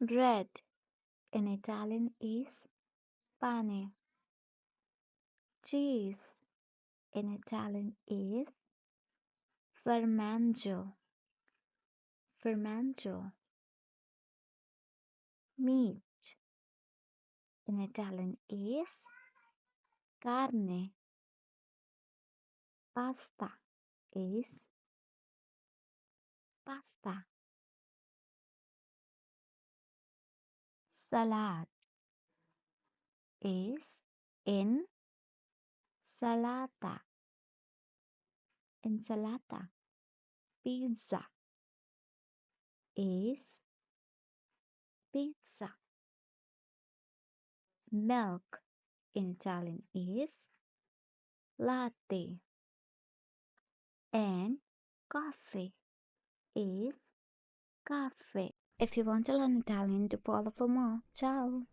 Bread in Italian is pane. Cheese in Italian is formaggio. Formaggio. Meat in Italian is carne. Pasta is pasta. Salad is insalata. Insalata. Pizza is pizza. Milk in Italian is latte. And coffee is cafe. If you want to learn Italian, to follow for more. Ciao.